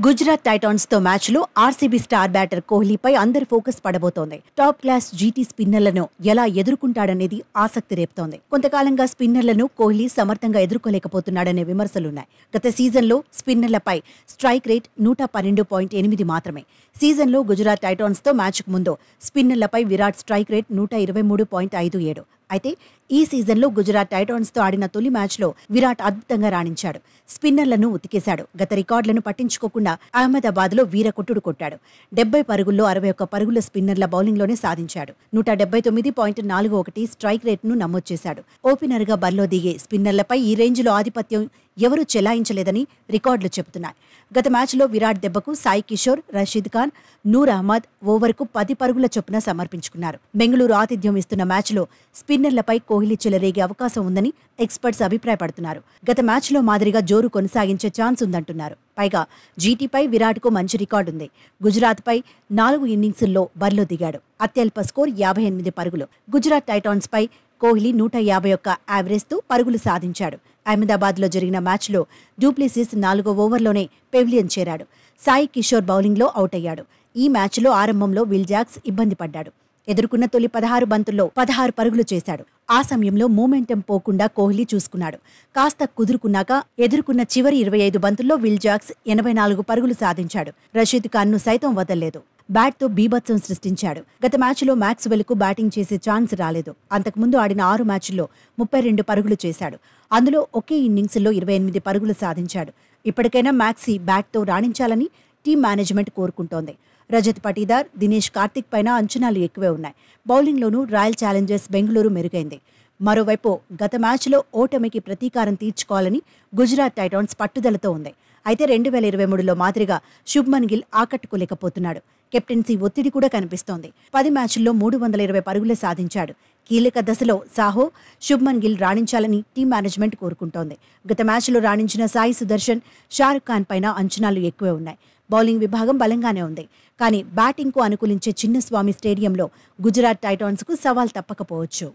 Gujarat Titans తో match లో RCB star batter కోహ్లీపై అందరి ఫోకస్ పడబోతోంది. టాప్ క్లాస్ జీటీ స్పిన్నర్లను ఎలా ఎదుర్కొంటాడనేది ఆసక్తి రేపుతోంది. కొంతకాలంగా స్పిన్నర్లను కోహ్లీ సమర్థంగా ఎదుర్కోలేకపోతున్నాడనే విమర్శలున్నాయి. గత సీజన్లో స్పిన్నర్లపై స్ట్రైక్ రేట్ 112.8 మాత్రమే. సీజన్లో గుజరాత్ టైటాన్స్ తో మ్యాచ్కు ముందు స్పిన్నర్లపై విరాట్ స్ట్రైక్ రేట్ 123.57. అయితే ఈ సీజన్లో గుజరాత్ టైటాన్స్ తో ఆడిన తొలి మ్యాచ్లో విరాట్ అద్భుతంగా రాణించాడు. స్పిన్నర్లను ఉతికేశాడు. గత రికార్డులను పట్టించుకోకుండా అహ్మదాబాద్లో వీరకొట్టుడు కొట్టాడు. 70 పరుగుల్లో 61 పరుగుల స్పిన్నర్ల బౌలింగ్లోనే సాధించాడు. 179.41 స్ట్రైక్ రేట్ను నమోదు చేశాడు. ఓపెనర్గా బరిలో దిగే స్పిన్నర్లపై ఈ రేంజ్లో ఆధిపత్యం ఎవరూ చెలాయించలేదని రికార్డులు చెబుతున్నాయి. గత మ్యాచ్లో విరాట్ దెబ్బకు సాయి కిషోర్, రషీద్ ఖాన్, నూర్ అహ్మద్ ఓవర్కు 10 పరుగుల చొప్పున సమర్పించుకున్నారు. బెంగళూరు ఆతిథ్యం ఇస్తున్న మ్యాచ్లో స్పిన్నర్లపై కోహ్లీ చెలరేగే అవకాశం ఉందని ఎక్స్పర్ట్స్ అభిప్రాయపడుతున్నారు. గత మ్యాచ్లో మాదిరిగా జోరు కొనసాగించే ఛాన్స్ ఉందంటున్నారు. పైగా జీటీపై విరాట్కు మంచి రికార్డుంది. గుజరాత్పై 4 ఇన్నింగ్స్ల్లో బరిలో దిగాడు. అత్యల్ప స్కోర్ 58 పరుగులు. గుజరాత్ టైటాన్స్పై కోహ్లీ 151 యావరేజ్తో పరుగులు సాధించాడు. అహ్మదాబాద్లో జరిగిన మ్యాచ్లో డూప్లెసిస్ 4వ ఓవర్లోనే పెవిలియన్ చేరాడు. సాయి కిషోర్ బౌలింగ్లో అవుట్ అయ్యాడు. ఈ మ్యాచ్లో ఆరంభంలో విల్ జాక్స్ ఇబ్బంది పడ్డాడు. ఎదుర్కొన్న తొలి 16 బంతుల్లో 16 పరుగులు చేశాడు. ఆ సమయంలో మూమెంటం పోకుండా కోహ్లీ చూసుకున్నాడు. కాస్త కుదురుకున్నాక ఎదుర్కొన్న చివరి 25 బంతుల్లో విల్ జాక్స్ 84 పరుగులు సాధించాడు. రషీద్ ఖాన్ను సైతం వదల్లేదు. బ్యాట్తో బీభత్సం సృష్టించాడు. గత మ్యాచ్లో మ్యాక్స్వెల్కు బ్యాటింగ్ చేసే ఛాన్స్ రాలేదు. అంతకుముందు ఆడిన 6 మ్యాచ్ల్లో 32 పరుగులు చేశాడు. అందులో ఒకే ఇన్నింగ్స్లో 28 పరుగులు సాధించాడు. ఇప్పటికైనా మ్యాక్సీ బ్యాట్తో రాణించాలని టీం మేనేజ్మెంట్ కోరుకుంటోంది. రజత్ పటీదార్, దినేష్ కార్తిక్ పైన అంచనాలు ఎక్కువే ఉన్నాయి. బౌలింగ్లోనూ రాయల్ ఛాలెంజర్స్ బెంగళూరు మెరుగైంది. మరోవైపు గత మ్యాచ్లో ఓటమికి ప్రతీకారం తీర్చుకోవాలని గుజరాత్ టైటాన్స్ పట్టుదలతో ఉంది. అయితే 2023లో మాదిరిగా శుభ్మన్ గిల్ ఆకట్టుకోలేకపోతున్నాడు. కెప్టెన్సీ ఒత్తిడి కూడా కనిపిస్తోంది. 10 మ్యాచ్ల్లో 320 పరుగులే సాధించాడు. కీలక దశలో సాహో, శుభ్మన్ గిల్ రాణించాలని టీం మేనేజ్మెంట్ కోరుకుంటోంది. గత మ్యాచ్లో రాణించిన సాయి సుదర్శన్, షారుఖ్ ఖాన్ పైన అంచనాలు ఎక్కువే ఉన్నాయి. బౌలింగ్ విభాగం బలంగానే ఉంది. కానీ బ్యాటింగ్కు అనుకూలించే చిన్నస్వామి స్టేడియంలో గుజరాత్ టైటాన్స్కు సవాల్ తప్పకపోవచ్చు.